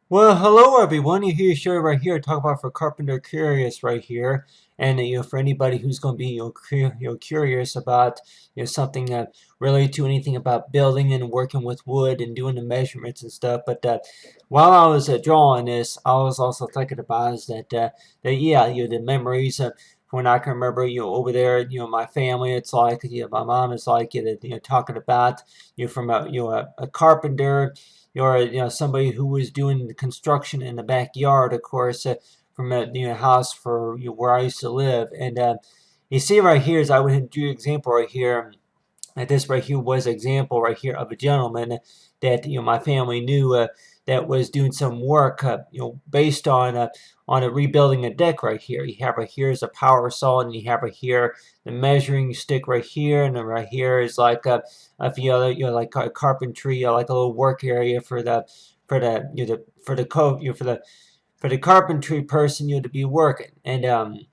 Well, hello everyone. You hear Sherry right here talk about for Carpenter Curious right here, and for anybody who's going to be curious about something related to anything about building and working with wood and doing the measurements and stuff. But while I was drawing this, I was also thinking about is that yeah, the memories of when I can remember over there, my family. It's like my mom is like talking about from a carpenter or somebody who was doing the construction in the backyard, of course, from a house for where I used to live. And you see right here is I would do an example right here. And this right here was an example right here of a gentleman that my family knew that was doing some work based on a rebuilding a deck right here. You have right here is a power saw, and you have right here the measuring stick right here, and then right here is like a few other like a carpentry like a little work area for the for the co for the carpentry person to be working. And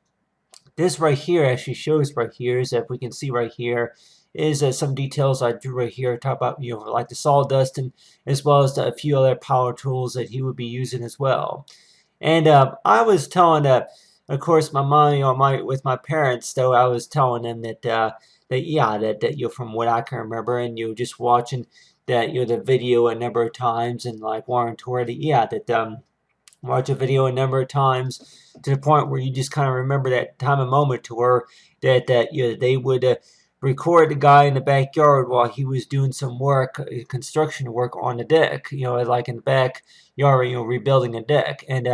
this right here actually shows right here is that we can see right here is some details I drew right here. Talk about like the sawdust and as well as a few other power tools that he would be using as well. And I was telling of course my mom with my parents though I was telling them that yeah that from what I can remember and just watching that the video a number of times and like wanting to where yeah that watch a video a number of times to the point where you just kind of remember that time and moment to where that they would record the guy in the backyard while he was doing some work, construction work on the deck, like in the backyard, rebuilding a deck. And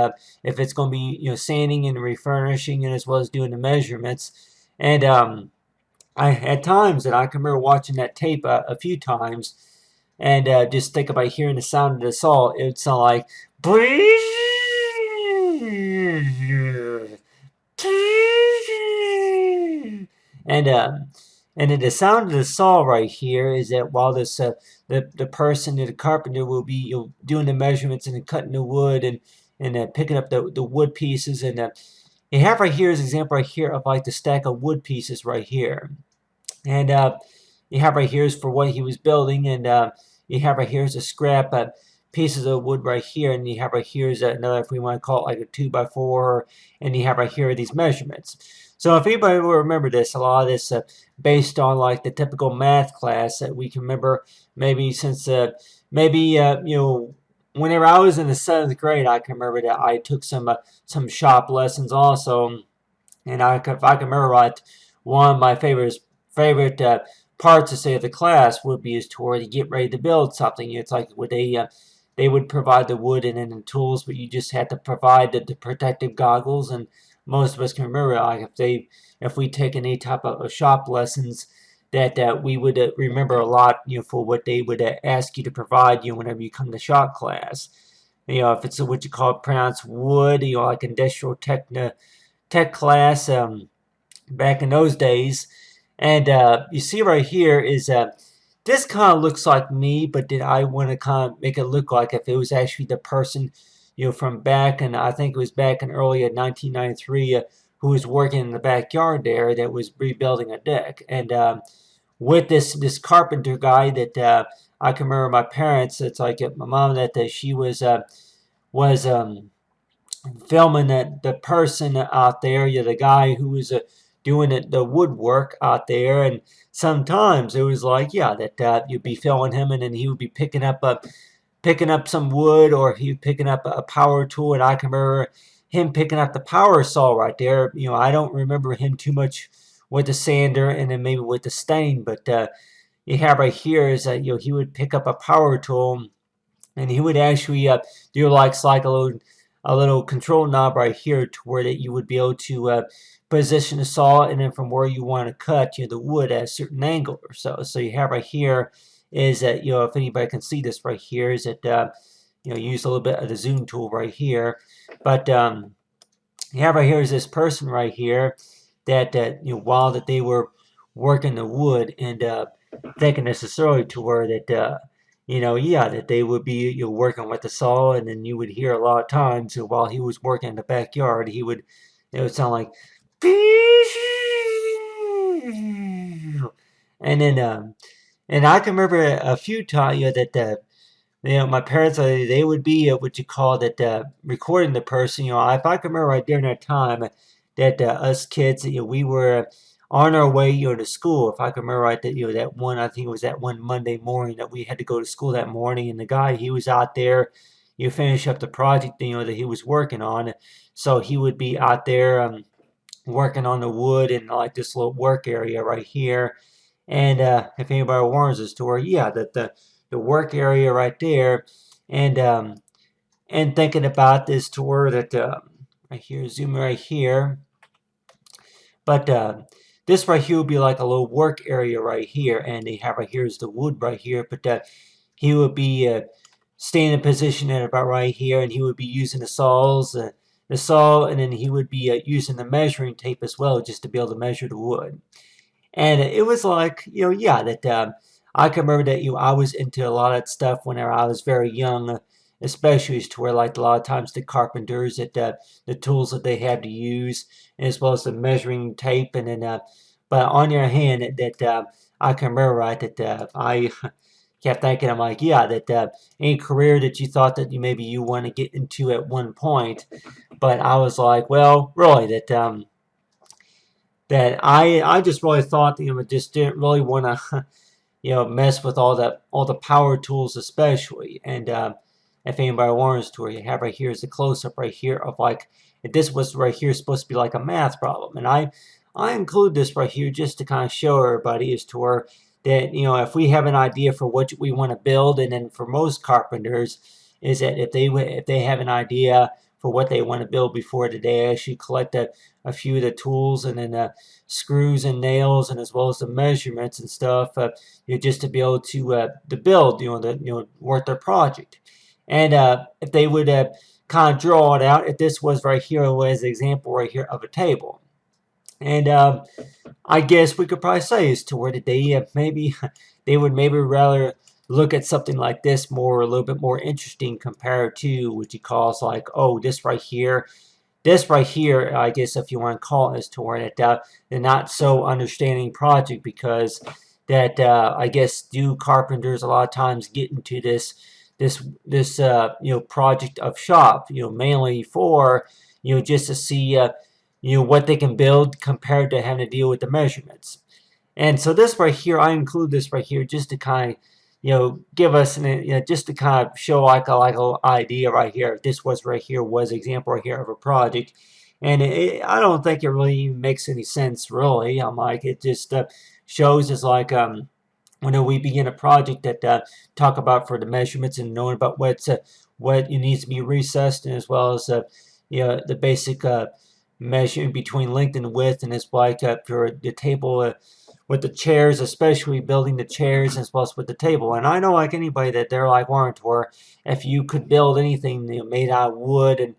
if it's going to be, sanding and refurnishing and as well as doing the measurements. And I at times, and I can remember watching that tape a few times, and just think about hearing the sound of the saw. It would sound like and and then the sound of the saw right here is that while this the person, the carpenter, will be doing the measurements and cutting the wood and picking up the wood pieces, and you have right here is an example right here of like the stack of wood pieces right here. And you have right here is for what he was building, and you have right here is a scrap pieces of wood right here, and you have right here is another, if we want to call it like a 2x4, and you have right here these measurements. So if anybody will remember this, a lot of this based on like the typical math class that we can remember, maybe since maybe whenever I was in the 7th grade, I can remember that I took some shop lessons also, and if I can remember right, one of my favorite parts to say of the class would be is to where you get ready to build something. It's like would they would provide the wood and then the tools, but you just had to provide the protective goggles. And most of us can remember like if we take any type of shop lessons that we would remember a lot for what they would ask you to provide whenever you come to shop class. If it's what you call pronounced wood, like industrial tech class back in those days. And you see right here is this kind of looks like me, but did I want to kind of make it look like if it was actually the person, from back, and I think it was back in early 1993, who was working in the backyard there that was rebuilding a deck. And with this carpenter guy that I can remember my parents, it's like my mom that she was filming the person out there, the guy who was doing the woodwork out there, and sometimes it was like, yeah, that you'd be filming him, and then he would be picking up some wood, or he picking up a power tool, and I can remember him picking up the power saw right there. I don't remember him too much with the sander, and then maybe with the stain, but you have right here is that he would pick up a power tool, and he would actually do like a little control knob right here to where that you would be able to position the saw, and then from where you want to cut the wood at a certain angle or so. So you have right here is that if anybody can see this right here is that use a little bit of the zoom tool right here, but you have right here is this person right here that while that they were working the wood and thinking necessarily to where that yeah, that they would be working with the saw, and then you would hear a lot of times while he was working in the backyard, it would sound like, and then and I can remember a few times that my parents, they would be what you call that, recording the person. If I can remember right during that time, that us kids, we were on our way, to school. If I can remember right, that that one, I think it was that one Monday morning that we had to go to school that morning, and the guy, he was out there, finish up the project, that he was working on. So he would be out there, working on the wood in like this little work area right here. And if anybody warns us to where, yeah, that the work area right there, and thinking about this to where that, right here, zoom right here, but this right here would be like a little work area right here, and they have right here is the wood right here, but he would be staying in position at about right here, and he would be using the saw, and then he would be using the measuring tape as well, just to be able to measure the wood. And it was like, yeah, that I can remember that I was into a lot of that stuff whenever I was very young, especially as to where like a lot of times the carpenters, that the tools that they had to use, as well as the measuring tape, and then but on your hand, that I can remember right that I kept thinking, I'm like, yeah, that any career that you thought that maybe you want to get into at one point, but I was like, well, really, that I just really thought, just didn't really want to mess with all the power tools, especially. And if anybody wants to, where you have right here is the close up right here of like, if this was right here supposed to be like a math problem, and I include this right here just to kind of show everybody as to where that, if we have an idea for what we want to build, and then for most carpenters is that if they have an idea for what they want to build before they actually collect a few of the tools, and then screws and nails, and as well as the measurements and stuff, just to be able to build, work their project. And if they would kind of draw it out, if this was right here was an example right here of a table. And I guess we could probably say as to where they maybe they would maybe rather look at something like this more, a little bit more interesting compared to what you call like, oh, this right here, I guess if you want to call it, is to where that the not so understanding project, because that I guess do carpenters a lot of times get into this project of shop, mainly for just to see what they can build compared to having to deal with the measurements. And so this right here, I include this right here just to kind of, give us just to kind of show like a idea right here. This was right here was an example right here of a project, and I don't think it really even makes any sense really. I'm like, it just shows us like when we begin a project that talk about for the measurements and knowing about what needs to be recessed, and as well as the basic measuring between length and width, and it's like for the table with the chairs, especially building the chairs as well as with the table. And I know like anybody that they're like warrant, where if you could build anything made out of wood, and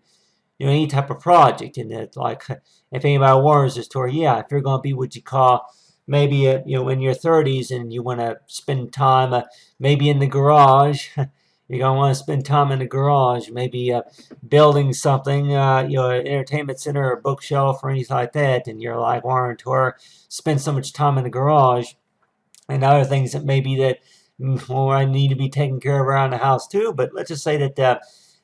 any type of project, and that like if anybody warns us to where, yeah, if you're going to be what you call maybe in your 30s, and you want to spend time maybe in the garage, you're going to want to spend time in the garage, maybe building something, an entertainment center or a bookshelf or anything like that, and you're like wanting to spend so much time in the garage, and other things that maybe that I need to be taken care of around the house too. But let's just say that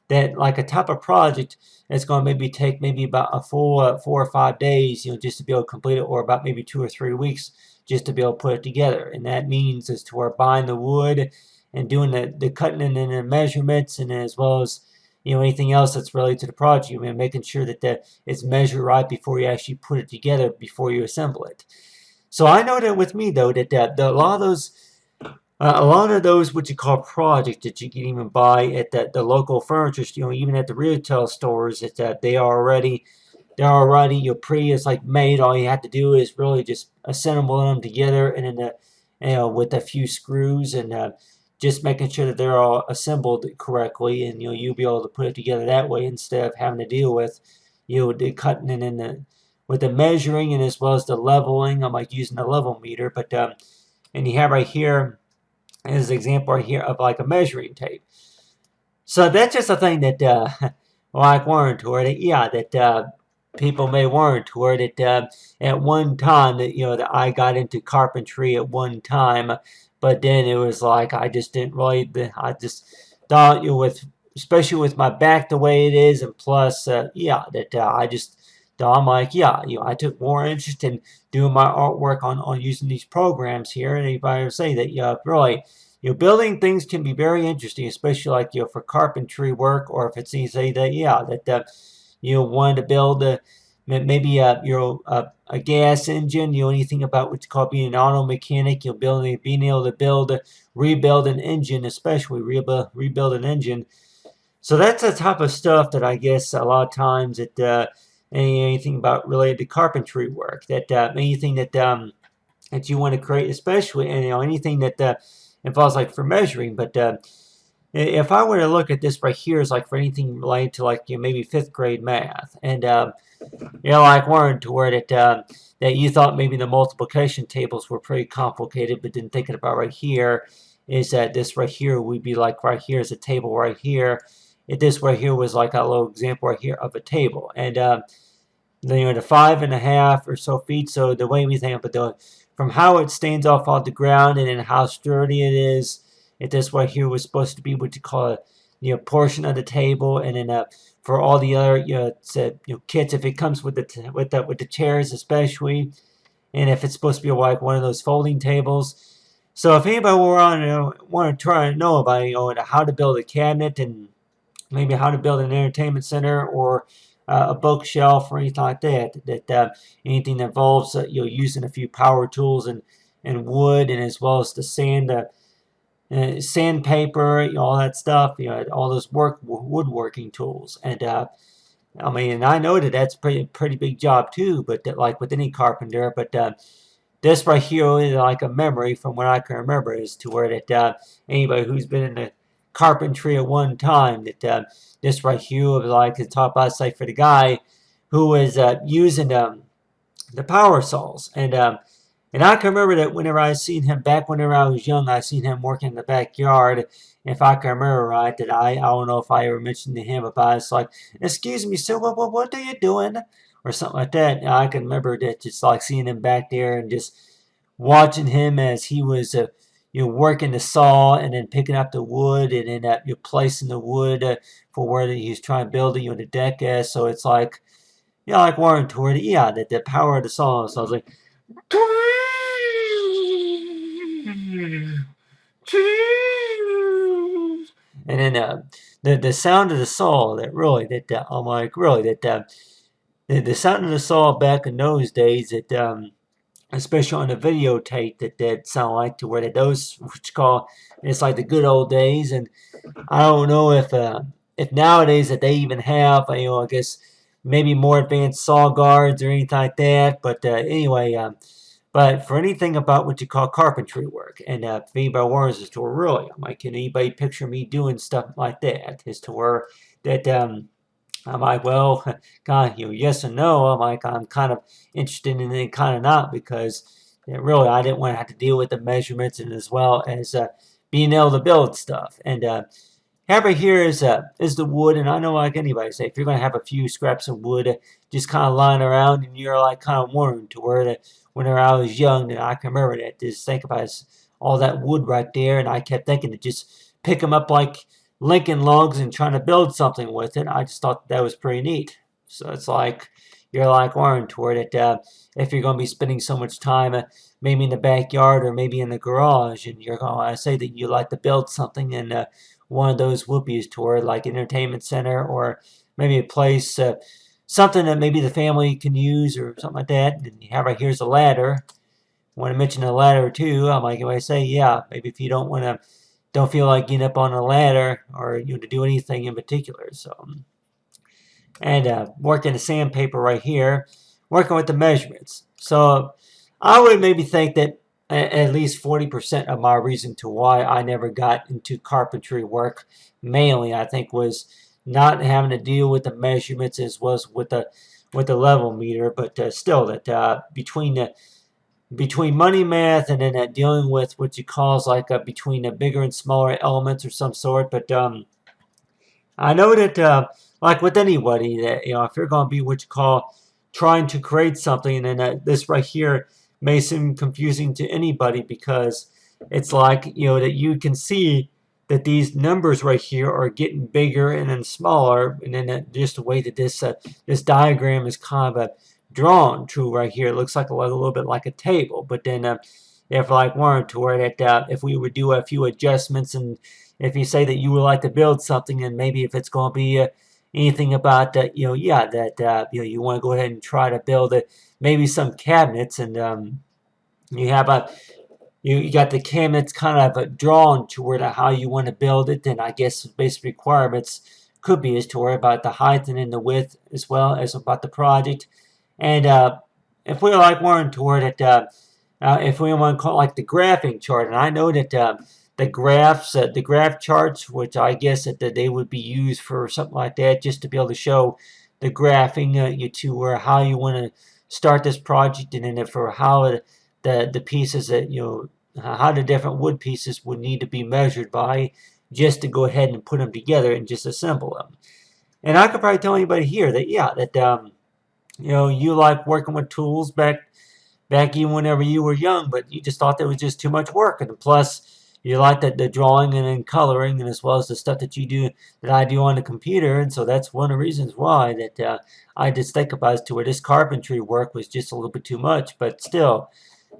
that like a type of project that's going to maybe take maybe about a full 4 or 5 days, just to be able to complete it, or about maybe 2 or 3 weeks just to be able to put it together. And that means is to where buying the wood and doing the cutting and the measurements, and as well as anything else that's related to the project, making sure that it's measured right before you actually put it together, before you assemble it. So I know that with me though, that a lot of those what you call projects that you can even buy at the local furniture, even at the retail stores, that they're already pretty, it's like made. All you have to do is really just assemble them together, and then with a few screws, and just making sure that they're all assembled correctly, and you'll be able to put it together that way, instead of having to deal with the cutting and then with the measuring, and as well as the leveling. I'm like using the level meter, but and you have right here is an example right here of like a measuring tape. So that's just a thing that like warrant toward it, yeah, that people may warrant toward it. At one time that I got into carpentry at one time, but then it was like I just didn't really, I just with especially with my back the way it is, and plus, yeah, that I just, I'm like, yeah, I took more interest in doing my artwork on using these programs here, and anybody would say that, really, building things can be very interesting, especially like, for carpentry work, or if it's easy that, yeah, that wanted to build maybe a gas engine, anything about what's called being an auto mechanic, being able to rebuild an engine, especially rebuild an engine. So that's the type of stuff that I guess a lot of times anything about related to carpentry work, that anything that you want to create, especially, and anything that involves like for measuring. But if I were to look at this right here as like for anything related to like maybe fifth grade math, and like Warren, to where that you thought maybe the multiplication tables were pretty complicated, but then thinking about right here is that this right here would be like right here is a table right here. If this right here was like a little example right here of a table, and the 5.5 or so feet. So the way we think of it, from how it stands off the ground and then how sturdy it is, if this right here was supposed to be what you call a portion of the table, and then for all the other kits, if it comes with the chairs especially, and if it's supposed to be like one of those folding tables. So if anybody want to try and know about how to build a cabinet, and maybe how to build an entertainment center, or a bookshelf, or anything like that, anything that involves using a few power tools and wood, and as well as the sandpaper, all that stuff, all those woodworking tools. And I mean, and I know that that's pretty big job too, but like with any carpenter. But this right here is like a memory from what I can remember, is to where that anybody who's been in the carpentry at one time, that this right here was like the top I say for the guy who was using the power saws. And I can remember that whenever I seen him back whenever I was young, I seen him working in the backyard. If I can remember right, that I don't know if I ever mentioned to him about it's like, excuse me, sir, what are you doing? Or something like that. And I can remember that, just like seeing him back there and just watching him as he was working the saw, and then picking up the wood, and then placing the wood for where he was trying to build the deck as. So it's like, like Warren toward it, that the power of the saw. So I was like, and then the sound of the saw, that really, that I'm like, really, that the sound of the saw back in those days, that especially on the videotape, that sound like, to where that those which call, it's like the good old days. And I don't know if nowadays that they even have, I guess maybe more advanced saw guards or anything like that. But anyway, but for anything about what you call carpentry work, and if anybody warns us to where, really, I'm like, can anybody picture me doing stuff like that? As to where that I'm like, well, kind of, yes and no. I'm like, I'm kind of interested in it, kind of not, because really I didn't want to have to deal with the measurements, and as well as being able to build stuff. And right here is the wood, and I know, like anybody say, if you're going to have a few scraps of wood just kind of lying around, and you're like kind of wondering to where that whenever I was young, that I can remember that, just think about all that wood right there, and I kept thinking to just pick them up like Lincoln logs and trying to build something with it. I just thought that was pretty neat. So it's like, you're like Warren toward it, if you're going to be spending so much time maybe in the backyard or maybe in the garage, and you're going to say that you like to build something in one of those whoopies toward like entertainment center, or maybe a place, something that maybe the family can use or something like that. And you have right here's a ladder. I want to mention a ladder too. I'm like, if I say, yeah, maybe if you don't feel like getting up on a ladder, or to do anything in particular. So, and working the sandpaper right here, working with the measurements. So I would maybe think that at least 40% of my reason to why I never got into carpentry work, mainly I think, was not having to deal with the measurements as was with the level meter. But still, that between money math, and then dealing with what you call like between the bigger and smaller elements or some sort. But I know that like with anybody, that if you're going to be what you call trying to create something, and then this right here may seem confusing to anybody, because it's like that you can see that these numbers right here are getting bigger and then smaller, and then just the way that this diagram is kind of drawn to right here, it looks like a little bit like a table. But then if like wanted to where that if we would do a few adjustments, and if you say that you would like to build something, and maybe if it's going to be anything about that, yeah, that you want to go ahead and try to build maybe some cabinets, and you have you got the cabinets kind of drawn to where how you want to build it, and I guess basic requirements could be as to worry about the height and then the width as well as about the project. And if we like wanting to where that if we want to call it like the graphing chart, and I know that the graphs, the graph charts, which I guess that they would be used for something like that, just to be able to show the graphing you to where how you want to start this project, and then for how the pieces that how the different wood pieces would need to be measured by, just to go ahead and put them together and just assemble them. And I could probably tell anybody here that yeah, that you like working with tools back even whenever you were young, but you just thought there was just too much work, and plus you like the drawing and then coloring, and as well as the stuff that you do that I do on the computer. And so that's one of the reasons why that I just think about as to where this carpentry work was just a little bit too much. But still,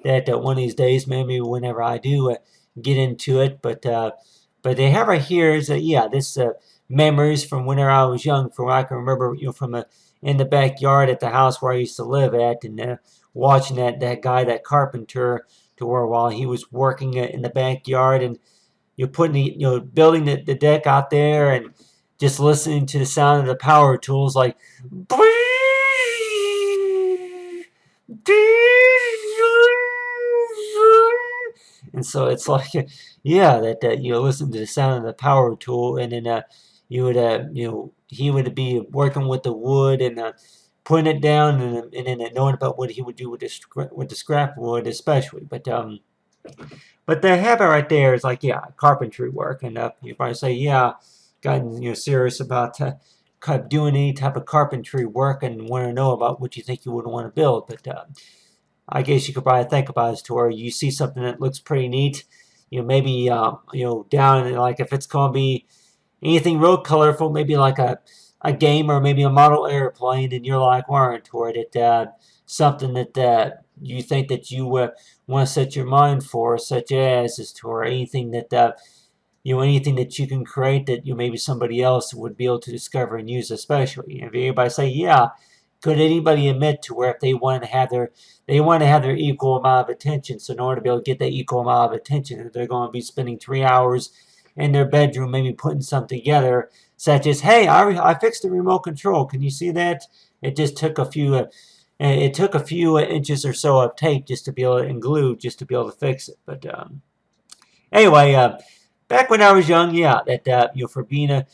that one of these days, maybe whenever I do get into it. But they have right here is yeah, this memories from whenever I was young, from what I can remember, from in the backyard at the house where I used to live at, and watching that guy, that carpenter, to where while he was working in the backyard, and you're putting building the deck out there, and just listening to the sound of the power tools, like and so it's like, yeah, that you listen to the sound of the power tool, and then you would he would be working with the wood, and putting it down, and then knowing about what he would do with the scrap wood, especially. But the habit right there is like, yeah, carpentry work, and you probably say, yeah, gotten serious about kind of doing any type of carpentry work, and want to know about what you think you would want to build. But I guess you could probably think about it as to where you see something that looks pretty neat, maybe down, like if it's going to be anything real colorful, maybe like a game or maybe a model airplane, and you're like wiring toward it, something that you think that you want to set your mind for, such as to or anything that anything that you can create that maybe somebody else would be able to discover and use, especially. If everybody say, yeah, could anybody admit to where if they want to have their equal amount of attention, so in order to be able to get that equal amount of attention, they're going to be spending 3 hours in their bedroom, maybe putting something together, such as, hey, I fixed the remote control. Can you see that? It just took a few inches or so of tape just to be able and glue just to be able to fix it. But anyway, back when I was young, yeah, that for being a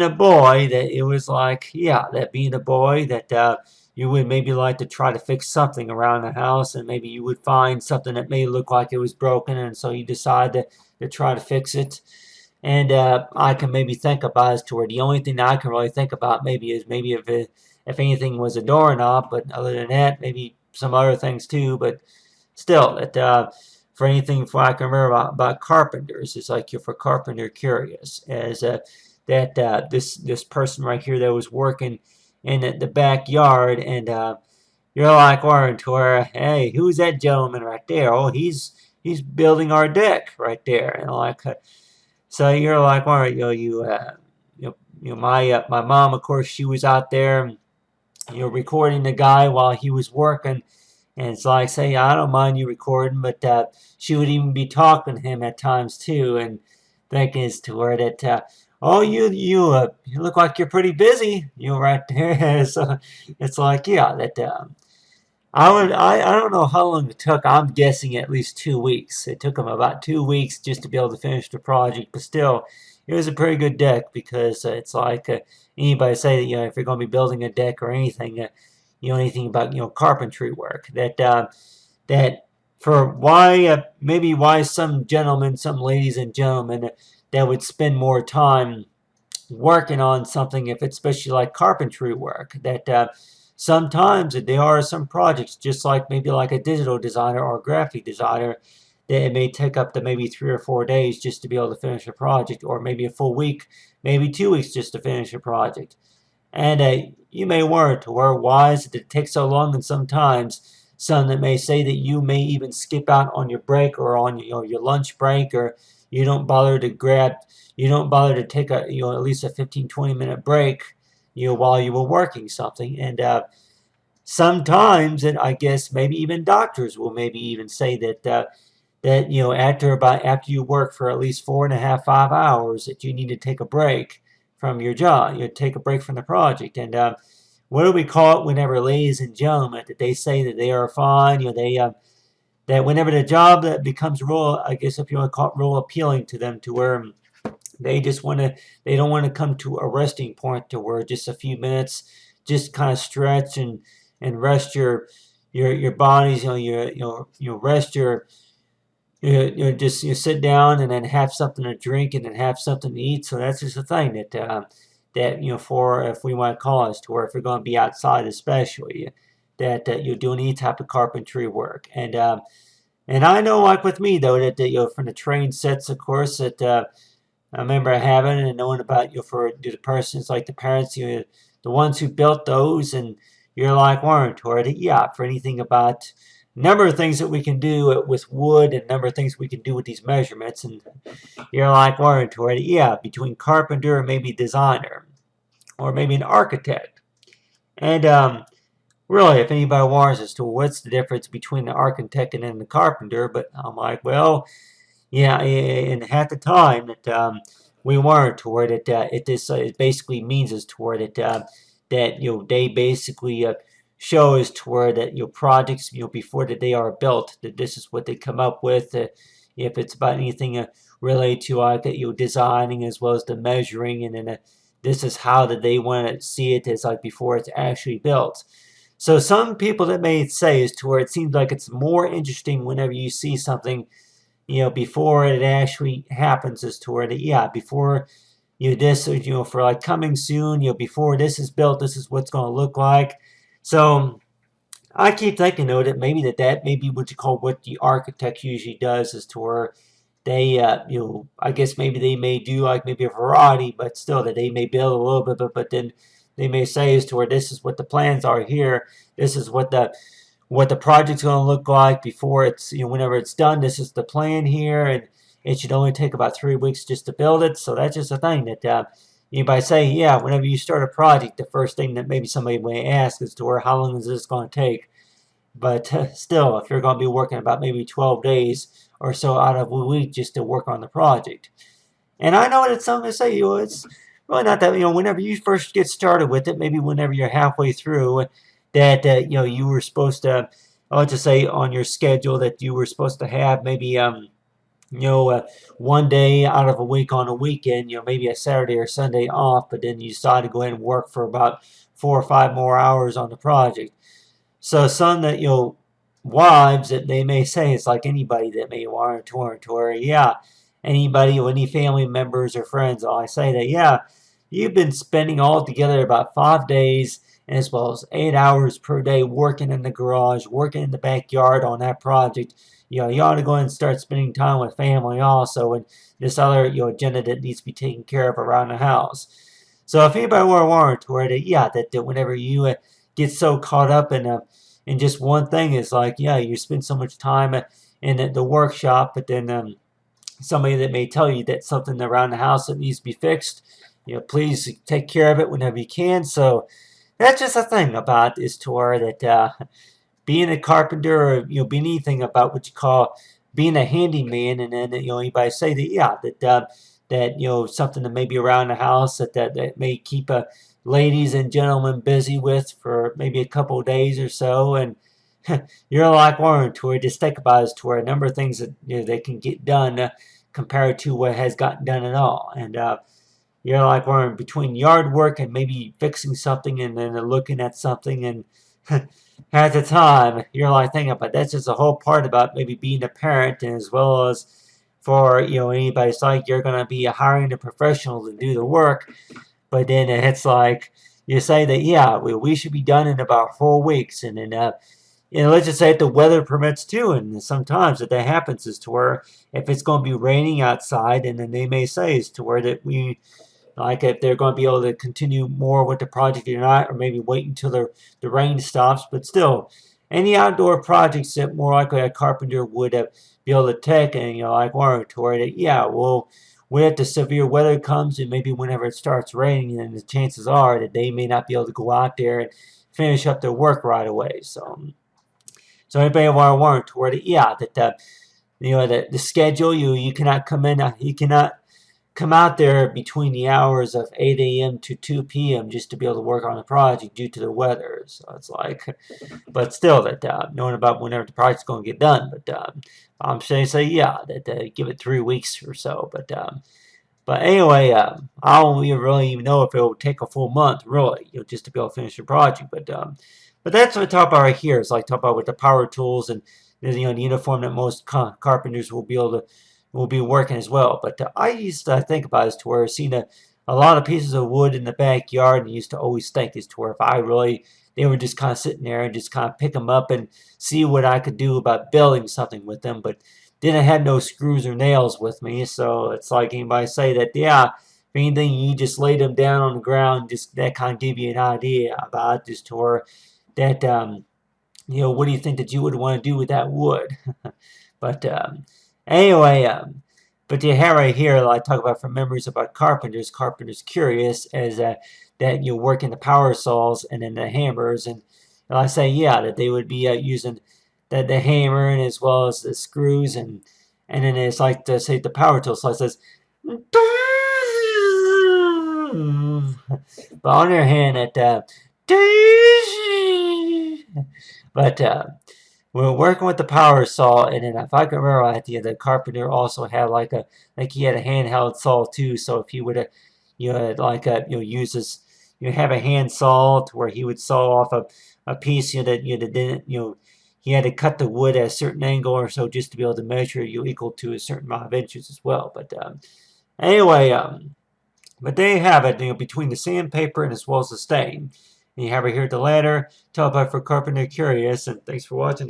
boy, that it was like, yeah, that being a boy, that you would maybe like to try to fix something around the house, and maybe you would find something that may look like it was broken, and so you decide to try to fix it. And I can maybe think about as to where the only thing that I can really think about maybe is maybe if anything was a doorknob, but other than that, maybe some other things too. But still, that for anything I can remember about carpenters, it's like you're for Carpenter curious, as that this person right here that was working in the backyard, and you're like wondering to where, hey, who's that gentleman right there? Oh, he's building our deck right there, and like. So you're like, all right, my mom, of course, she was out there, recording the guy while he was working, and it's like, say, I don't mind you recording, but she would even be talking to him at times too, and thinking as to her that, oh, you look like you're pretty busy, right there. So it's like, yeah, that. I don't know how long it took. I'm guessing at least 2 weeks. It took them about 2 weeks just to be able to finish the project. But still, it was a pretty good deck, because it's like anybody say that if you're going to be building a deck or anything, anything about carpentry work, that for why maybe why some gentlemen, some ladies and gentlemen that would spend more time working on something, if it's especially like carpentry work, that sometimes there are some projects, just like maybe like a digital designer or a graphic designer, that it may take up to maybe 3 or 4 days just to be able to finish a project, or maybe a full week, maybe 2 weeks just to finish a project. And you may wonder to why is it that it takes so long, and sometimes some that may say that you may even skip out on your break or on your lunch break, or you don't bother to take a at least a 15-20 minute break while you were working something. And sometimes, and I guess maybe even doctors will maybe even say that after you work for at least 4.5-5 hours, that you need to take a break from your job. Take a break from the project. And what do we call it whenever, ladies and gentlemen, that they say that they are fine? That whenever the job that becomes real, I guess if you want to call it, real appealing to them, to where they just want to, they don't want to come to a resting point, to where just a few minutes, just kind of stretch and rest your bodies. Rest just sit down and then have something to drink and then have something to eat. So that's just a thing that for, if we want to call us, to where if you're going to be outside, especially that you're doing any type of carpentry work. And I know, like with me though, that from the train sets, of course, that I remember having and knowing about for the persons like the parents, the ones who built those, and you're like warranted toward it. Yeah, for anything about number of things that we can do with wood, and number of things we can do with these measurements, and you're like warranted toward it. Yeah, between carpenter and maybe designer, or maybe an architect. And really, if anybody wants as to what's the difference between the architect and then the carpenter, but I'm like, well, yeah, and at the time that we weren't toward it, it basically means is toward it that they basically show us toward that projects before that they are built, that this is what they come up with. If it's about anything related to like designing as well as the measuring, and then this is how that they want to see it as like before it's actually built. So some people that may say is to where it seems like it's more interesting whenever you see something before it actually happens, as to where that before this, for like coming soon, before this is built, this is what's going to look like. So I keep thinking though that maybe that may be what you call what the architect usually does, is to where they I guess maybe they may do like maybe a variety, but still that they may build a little bit, but then they may say is to where this is what the plans are here, this is what the project's going to look like before it's whenever it's done, this is the plan here, and it should only take about 3 weeks just to build it. So that's just a thing that anybody say, whenever you start a project, the first thing that maybe somebody may ask is to where how long is this going to take. But still, if you're going to be working about maybe 12 days or so out of a week just to work on the project. And I know that some say it's really not that, whenever you first get started with it, maybe whenever you're halfway through, that you were supposed to, let's just say on your schedule, that you were supposed to have maybe one day out of a week on a weekend, maybe a Saturday or Sunday off, but then you decide to go ahead and work for about 4 or 5 more hours on the project. So some that wives, that they may say, it's like anybody that may want to where anybody or any family members or friends, I say that you've been spending all together about 5 days as well as 8 hours per day working in the garage, working in the backyard on that project. You ought to go ahead and start spending time with family also, and this other agenda that needs to be taken care of around the house. So if anybody were warned to where that whenever you get so caught up in just one thing, is like you spend so much time in the workshop, but then somebody that may tell you that something around the house that needs to be fixed, please take care of it whenever you can. So that's just a thing about this tour, that being a carpenter, or being anything about what you call being a handyman, and then anybody say that something that may be around the house that may keep ladies and gentlemen busy with for maybe a couple of days or so, and you're like Warren to where just think about it, to where a number of things that they can get done compared to what has gotten done at all. And you're like Warren, between yard work and maybe fixing something and then looking at something, and at the time you're like thinking about that's just a whole part about maybe being a parent, and as well as for anybody's like you're going to be hiring a professional to do the work, but then it's like you say that we should be done in about 4 weeks, and then let's just say if the weather permits too, and sometimes if that happens is to where if it's going to be raining outside, and then they may say is to where that we like if they're going to be able to continue more with the project or not, or maybe wait until the rain stops. But still, any outdoor projects that more likely a carpenter would be able to take, and like one to where that yeah, well, when if the severe weather comes and maybe whenever it starts raining, then the chances are that they may not be able to go out there and finish up their work right away. So anybody want to warn to where that yeah that the schedule you cannot come in you cannot come out there between the hours of 8 a.m. to 2 p.m. just to be able to work on the project due to the weather. So it's like, but still, that knowing about whenever the project's going to get done. But I'm saying, say, yeah, that give it 3 weeks or so. But anyway, I don't even really even know if it will take a full month, really, just to be able to finish the project. But that's what I talk about right here. It's like talk about with the power tools and the uniform that most carpenters will be able to will be working as well. But I used to think about it to where I've seen a lot of pieces of wood in the backyard, and used to always think is to where if I really they were just kind of sitting there and just kind of pick them up and see what I could do about building something with them, but didn't have no screws or nails with me. So it's like anybody say that, yeah, if anything, you just lay them down on the ground, just that kind of give you an idea about this tour. That what do you think that you would want to do with that wood? But anyway, but you have right here, I talk about from memories about carpenters. Carpenters curious as that you work in the power saws and then the hammers, and I say yeah that they would be using the hammer and as well as the screws, and then it's like to say the power tool. So it says, but on their hand at but we're working with the power saw, and then if I can remember right, the carpenter also had like he had a handheld saw too. So if he would have, use this, have a hand saw to where he would saw off a piece, that that didn't, he had to cut the wood at a certain angle or so just to be able to measure equal to a certain amount of inches as well. But anyway, but there you have it, between the sandpaper and as well as the stain. And you have it here at the ladder. Tell about for Carpenter Curious, and thanks for watching.